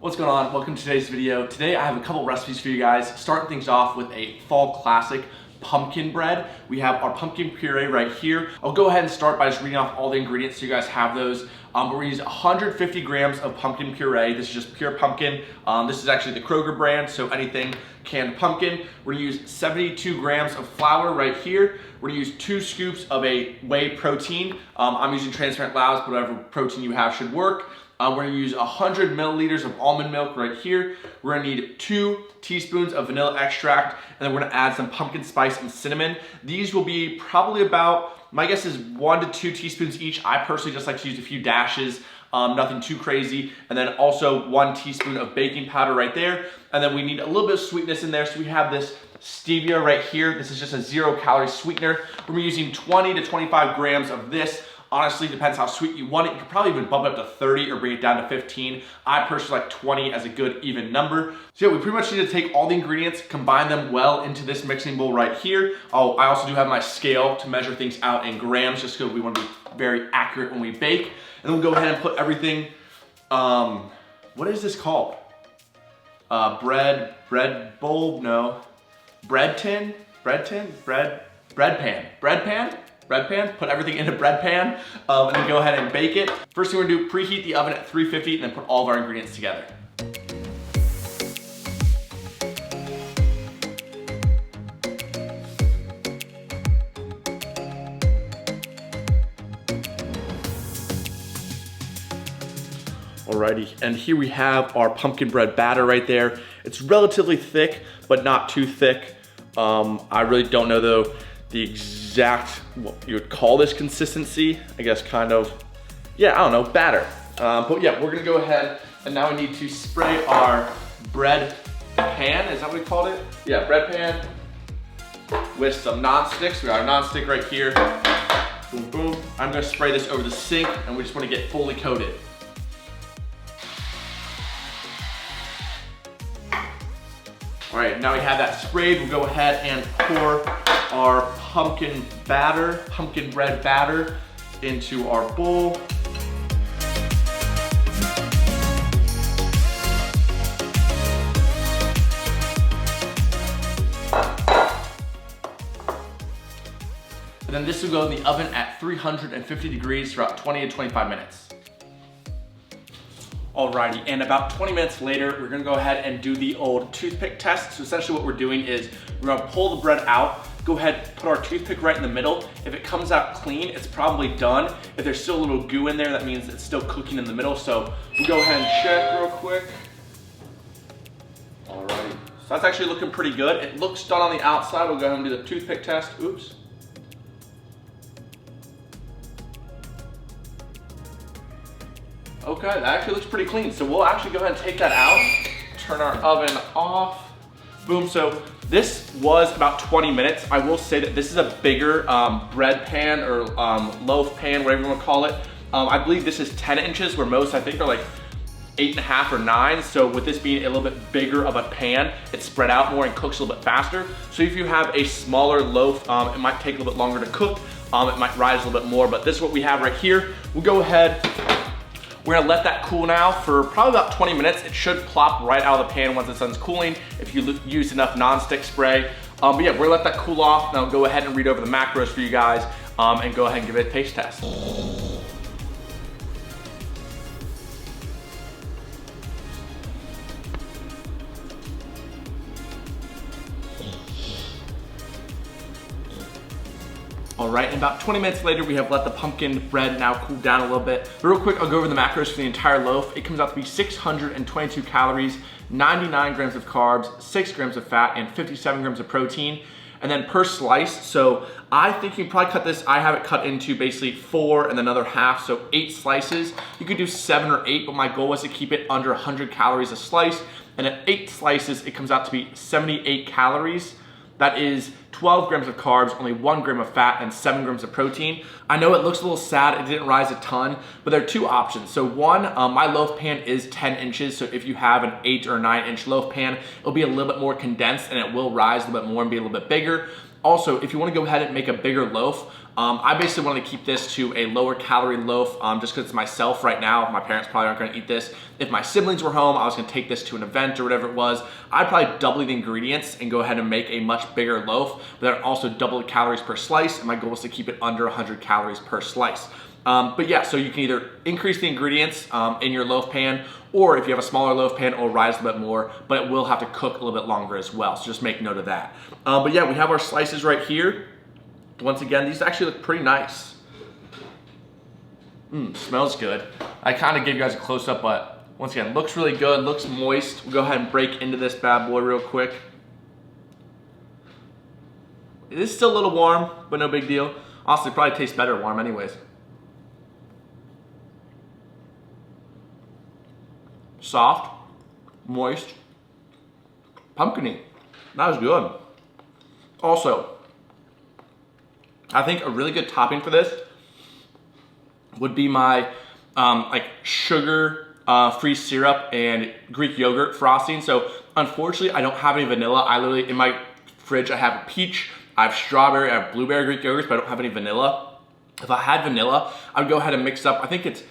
What's going on? Welcome to today's video. Today I have a couple recipes for you guys. Starting things off with a fall classic pumpkin bread. We have our pumpkin puree right here. I'll go ahead and start by just reading off all the ingredients so you guys have those. We're gonna use 150 grams of pumpkin puree. This is just pure pumpkin. This is actually the Kroger brand, so anything canned pumpkin. We're gonna use 72 grams of flour right here. We're gonna use 2 scoops of a whey protein. I'm using transparent Laos, but whatever protein you have should work. We're gonna use 100 milliliters of almond milk right here. We're gonna need 2 teaspoons of vanilla extract, and then we're gonna add some pumpkin spice and cinnamon. These will be probably about, my guess is 1 to 2 teaspoons each. I personally just like to use a few dashes, nothing too crazy. And then also 1 teaspoon of baking powder right there. And then we need a little bit of sweetness in there. So we have this stevia right here. This is just a 0-calorie sweetener. We're using 20 to 25 grams of this. Honestly, depends how sweet you want it. You could probably even bump it up to 30 or bring it down to 15. I personally like 20 as a good even number. So yeah, we pretty much need to take all the ingredients, combine them well into this mixing bowl right here. Oh, I also do have my scale to measure things out in grams just because we want to be very accurate when we bake. And then we'll go ahead and put everything, what is this called? Bread bowl? No. Bread pan? Put everything in a bread pan, and then go ahead and bake it. First thing we're gonna do, preheat the oven at 350 and then put all of our ingredients together. Alrighty, and here we have our pumpkin bread batter right there. It's relatively thick, but not too thick. I really don't know though the exact, what you would call this consistency. I guess kind of, yeah, I don't know, batter. But yeah, we're gonna go ahead and now we need to spray our bread pan, is that what we called it? Yeah, bread pan with some non-sticks. We got our non-stick right here. Boom, boom. I'm gonna spray this over the sink and we just wanna get fully coated. All right, now we have that sprayed. We'll go ahead and pour our pumpkin bread batter into our bowl. And then this will go in the oven at 350 degrees for about 20 to 25 minutes. Alrighty, and about 20 minutes later, we're gonna go ahead and do the old toothpick test. So essentially what we're doing is we're gonna pull the bread out, go ahead, put our toothpick right in the middle. If it comes out clean, it's probably done. If there's still a little goo in there, that means it's still cooking in the middle. So we'll go ahead and check real quick. Alrighty, so that's actually looking pretty good. It looks done on the outside. We'll go ahead and do the toothpick test. Oops. Okay, that actually looks pretty clean. So we'll actually go ahead and take that out, turn our oven off. Boom, so this was about 20 minutes. I will say that this is a bigger bread pan or loaf pan, whatever you wanna call it. I believe this is 10 inches where most I think are like 8.5 or 9. So with this being a little bit bigger of a pan, it's spread out more and cooks a little bit faster. So if you have a smaller loaf, it might take a little bit longer to cook. It might rise a little bit more, but this is what we have right here. We'll go ahead, we're gonna let that cool now for probably about 20 minutes. It should plop right out of the pan once it's done cooling if you use enough non-stick spray. But yeah, we're gonna let that cool off. Now go ahead and read over the macros for you guys and go ahead and give it a taste test. All right, and about 20 minutes later, we have let the pumpkin bread now cool down a little bit. But real quick, I'll go over the macros for the entire loaf. It comes out to be 622 calories, 99 grams of carbs, 6 grams of fat, and 57 grams of protein. And then per slice, so I think you can probably cut this, I have it cut into basically 4 and another half, so 8 slices. You could do 7 or 8, but my goal was to keep it under 100 calories a slice. And at 8 slices, it comes out to be 78 calories. That is 12 grams of carbs, only 1 gram of fat, and 7 grams of protein. I know it looks a little sad, it didn't rise a ton, but there are 2 options. So one, my loaf pan is 10 inches, so if you have an 8 or 9 inch loaf pan, it'll be a little bit more condensed and it will rise a little bit more and be a little bit bigger. Also, if you wanna go ahead and make a bigger loaf, I basically wanted to keep this to a lower calorie loaf just because it's myself right now. My parents probably aren't going to eat this. If my siblings were home, I was going to take this to an event or whatever it was. I'd probably double the ingredients and go ahead and make a much bigger loaf, but then also double the calories per slice, and my goal is to keep it under 100 calories per slice. But yeah, so you can either increase the ingredients in your loaf pan, or if you have a smaller loaf pan, it'll rise a bit more, but it will have to cook a little bit longer as well. So just make note of that. But yeah, we have our slices right here. Once again, these actually look pretty nice. Smells good. I kind of gave you guys a close up, but once again, looks really good, looks moist. We'll go ahead and break into this bad boy real quick. It is still a little warm, but no big deal. Honestly, it probably tastes better warm anyways. Soft, moist, pumpkin-y. That was good. Also, I think a really good topping for this would be my like sugar free syrup and Greek yogurt frosting. So unfortunately, I don't have any vanilla. I literally, in my fridge, I have peach, I have strawberry, I have blueberry Greek yogurts, but I don't have any vanilla. If I had vanilla, I would go ahead and mix up, I think it's,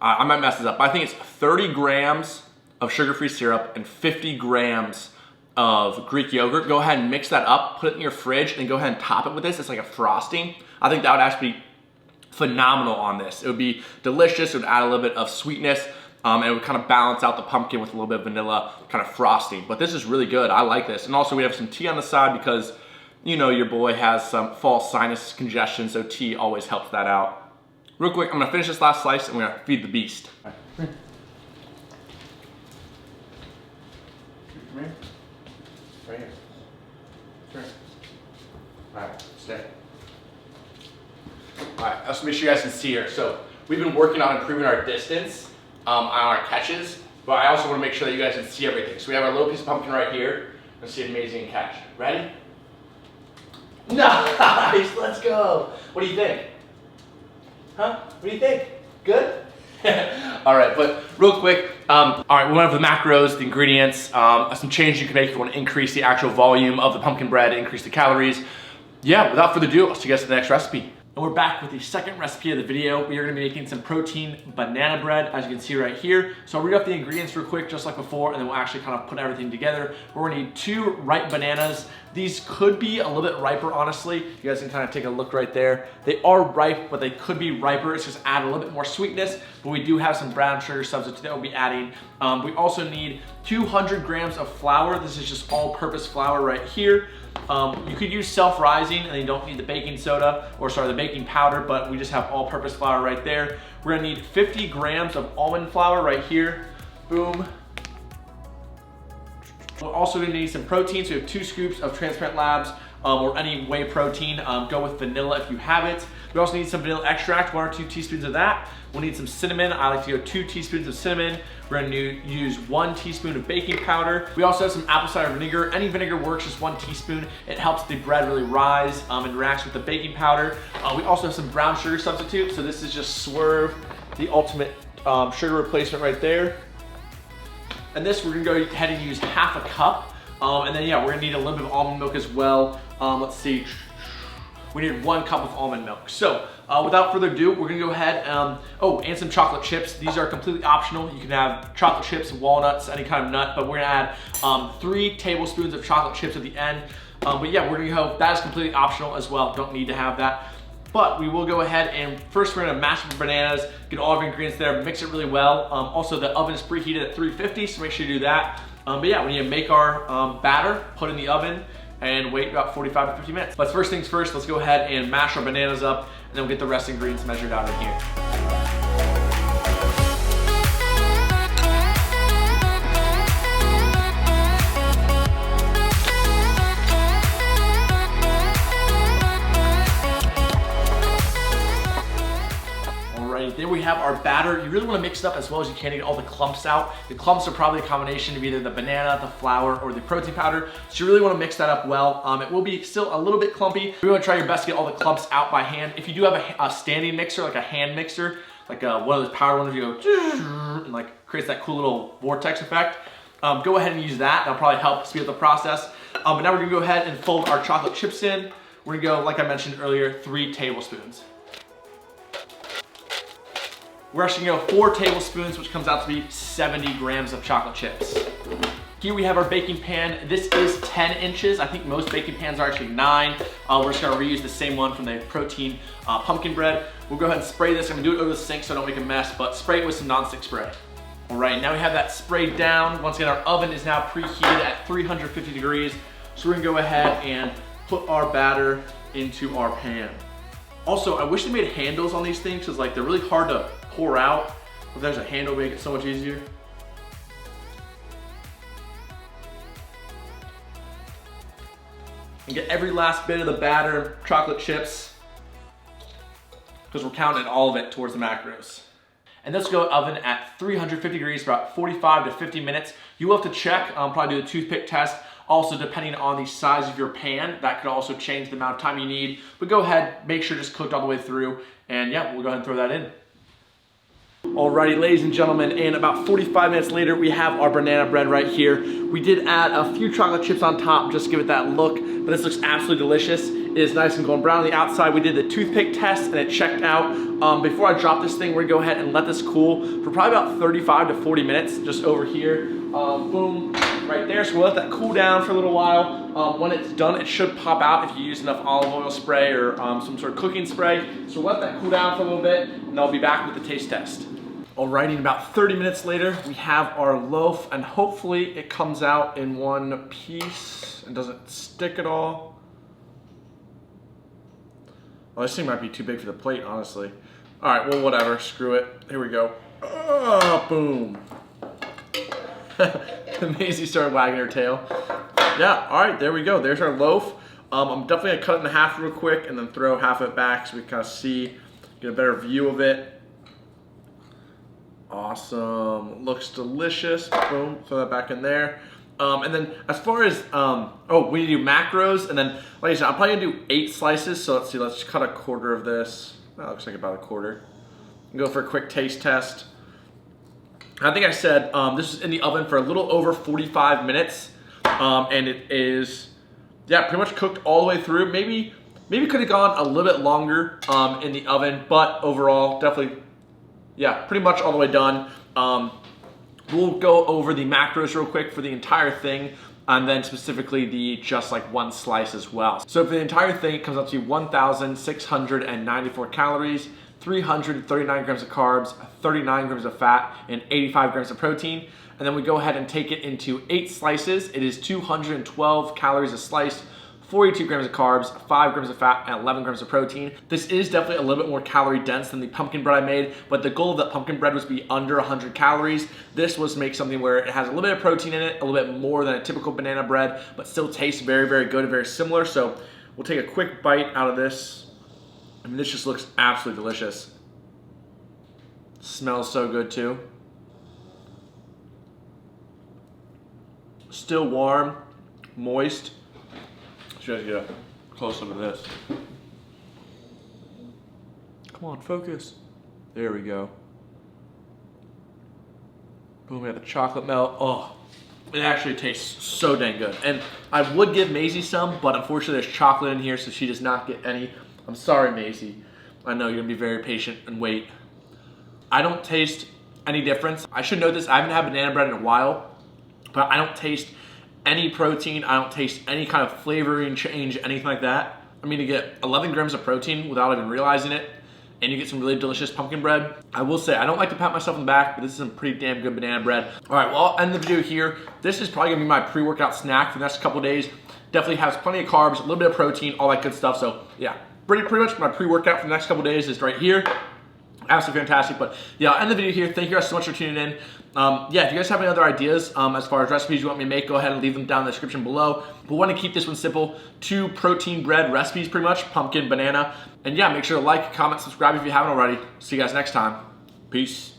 I might mess this up, but I think it's 30 grams of sugar-free syrup and 50 grams of Greek yogurt. Go ahead and mix that up, put it in your fridge, and go ahead and top it with this. It's like a frosting. I think that would actually be phenomenal on this. It would be delicious. It would add a little bit of sweetness, and it would kind of balance out the pumpkin with a little bit of vanilla kind of frosting. But this is really good. I like this. And also we have some tea on the side because, you know, your boy has some fall sinus congestion, so tea always helps that out. Real quick, I'm gonna finish this last slice and we're gonna feed the beast. All right. Come here. Right here. Turn. All right, stay. All right, let's make sure you guys can see here. So we've been working on improving our distance on our catches, but I also want to make sure that you guys can see everything. So we have our little piece of pumpkin right here. Let's see an amazing catch. Ready? Nice, let's go. What do you think? Huh? What do you think? Good? All right, but real quick, all right, we went over the macros, the ingredients, some changes you can make if you want to increase the actual volume of the pumpkin bread, increase the calories. Yeah, without further ado, I'll see you guys in the next recipe. And we're back with the second recipe of the video. We are gonna be making some protein banana bread, as you can see right here. So I'll read off the ingredients real quick, just like before, and then we'll actually kind of put everything together. We're gonna need 2 ripe bananas. These could be a little bit riper, honestly. You guys can kind of take a look right there. They are ripe, but they could be riper. It's just add a little bit more sweetness, but we do have some brown sugar substitute that we'll be adding. We also need 200 grams of flour. This is just all-purpose flour right here. You could use self-rising and you don't need the baking soda, or sorry, the baking powder, but we just have all-purpose flour right there. We're gonna need 50 grams of almond flour right here. Boom. We're also gonna need some protein, so we have 2 scoops of Transparent Labs or any whey protein. Go with vanilla if you have it. We also need some vanilla extract, 1 or 2 teaspoons of that. We'll need some cinnamon. I like to go 2 teaspoons of cinnamon. We're gonna use 1 teaspoon of baking powder. We also have some apple cider vinegar. Any vinegar works, just 1 teaspoon. It helps the bread really rise and reacts with the baking powder. We also have some brown sugar substitute. So this is just Swerve, the ultimate sugar replacement right there. And this, we're gonna go ahead and use half a cup. And then yeah, we're gonna need a little bit of almond milk as well. Let's see, we need 1 cup of almond milk. So without further ado, we're gonna go ahead, and some chocolate chips. These are completely optional. You can have chocolate chips, walnuts, any kind of nut, but we're gonna add 3 tablespoons of chocolate chips at the end. But yeah, we're gonna go, that is completely optional as well. Don't need to have that. But we will go ahead and first we're gonna mash the bananas, get all of our ingredients there, mix it really well. Also the oven is preheated at 350, so make sure you do that. But yeah, we need to make our batter, put in the oven, and wait about 45 to 50 minutes. But first things first, let's go ahead and mash our bananas up, and then we'll get the rest of the ingredients measured out in here. There we have our batter. You really want to mix it up as well as you can to get all the clumps out. The clumps are probably a combination of either the banana, the flour, or the protein powder. So you really want to mix that up well. It will be still a little bit clumpy. You want to try your best to get all the clumps out by hand. If you do have a standing mixer, like a hand mixer, like one of those power ones, you go and like creates that cool little vortex effect. Go ahead and use that. That'll probably help speed up the process. But now we're gonna go ahead and fold our chocolate chips in. We're gonna go, like I mentioned earlier, 3 tablespoons. We're actually gonna go 4 tablespoons, which comes out to be 70 grams of chocolate chips. Here we have our baking pan. This is 10 inches. I think most baking pans are actually 9. We're just gonna reuse the same one from the protein pumpkin bread. We'll go ahead and spray this. I'm gonna do it over the sink so I don't make a mess, but spray it with some nonstick spray. All right, now we have that sprayed down. Once again, our oven is now preheated at 350 degrees. So we're gonna go ahead and put our batter into our pan. Also, I wish they made handles on these things because like they're really hard to pour out. If there's a handle, make it so much easier. And get every last bit of the batter, chocolate chips, because we're counting all of it towards the macros. And let's go oven at 350 degrees for about 45 to 50 minutes. You will have to check, probably do the toothpick test. Also, depending on the size of your pan, that could also change the amount of time you need. But go ahead, make sure it's cooked all the way through. And yeah, we'll go ahead and throw that in. Alrighty, ladies and gentlemen, and about 45 minutes later, we have our banana bread right here. We did add a few chocolate chips on top just to give it that look, but this looks absolutely delicious. It is nice and golden brown on the outside. We did the toothpick test and it checked out. Before I drop this thing, we're gonna go ahead and let this cool for probably about 35 to 40 minutes, just over here. Boom, right there. So we'll let that cool down for a little while. When it's done, it should pop out if you use enough olive oil spray or some sort of cooking spray. So we'll let that cool down for a little bit, and I'll be back with the taste test. Alrighty, about 30 minutes later, we have our loaf, and hopefully it comes out in one piece and doesn't stick at all. Oh, this thing might be too big for the plate, honestly. All right, well, whatever, screw it. Here we go. Oh, boom. Maisie started wagging her tail. Yeah, all right, there we go. There's our loaf. I'm definitely gonna cut it in half real quick and then throw half of it back so we kind of see, get a better view of it. Awesome, looks delicious. Boom, throw that back in there. And then as far as, oh, we need to do macros, and then, like I said, I'm probably gonna do 8 slices, so let's see, let's just cut a quarter of this. That looks like about a quarter. And go for a quick taste test. I think I said this is in the oven for a little over 45 minutes, and it is, yeah, pretty much cooked all the way through. Maybe could have gone a little bit longer in the oven, but overall, definitely, yeah, pretty much all the way done. We'll go over the macros real quick for the entire thing, and then specifically the just like one slice as well. So for the entire thing, it comes up to 1,694 calories, 339 grams of carbs, 39 grams of fat, and 85 grams of protein. And then we go ahead and take it into 8 slices. It is 212 calories a slice, 42 grams of carbs, 5 grams of fat, and 11 grams of protein. This is definitely a little bit more calorie dense than the pumpkin bread I made, but the goal of that pumpkin bread was to be under 100 calories. This was to make something where it has a little bit of protein in it, a little bit more than a typical banana bread, but still tastes very, very good and very similar. So we'll take a quick bite out of this. I mean, this just looks absolutely delicious. Smells so good too. Still warm, moist. You guys get a close up of this. Come on, focus. There we go. Boom, we have the chocolate melt. Oh, it actually tastes so dang good. And I would give Maisie some, but unfortunately there's chocolate in here, so she does not get any. I'm sorry, Maisie. I know you're gonna be very patient and wait. I don't taste any difference. I should know this, I haven't had banana bread in a while, but I don't taste any protein, I don't taste any kind of flavoring change, anything like that. I mean, to get 11 grams of protein without even realizing it, and you get some really delicious pumpkin bread. I will say, I don't like to pat myself on the back, but this is some pretty damn good banana bread. All right, well, I'll end the video here. This is probably gonna be my pre-workout snack for the next couple days. Definitely has plenty of carbs, a little bit of protein, all that good stuff. So yeah, pretty much my pre-workout for the next couple days is right here. Absolutely fantastic. But yeah, I'll end the video here. Thank you guys so much for tuning in. Yeah, if you guys have any other ideas as far as recipes you want me to make, go ahead and leave them down in the description below. But we want to keep this one simple. 2 protein bread recipes pretty much, pumpkin, banana. And yeah, make sure to like, comment, subscribe if you haven't already. See you guys next time. Peace.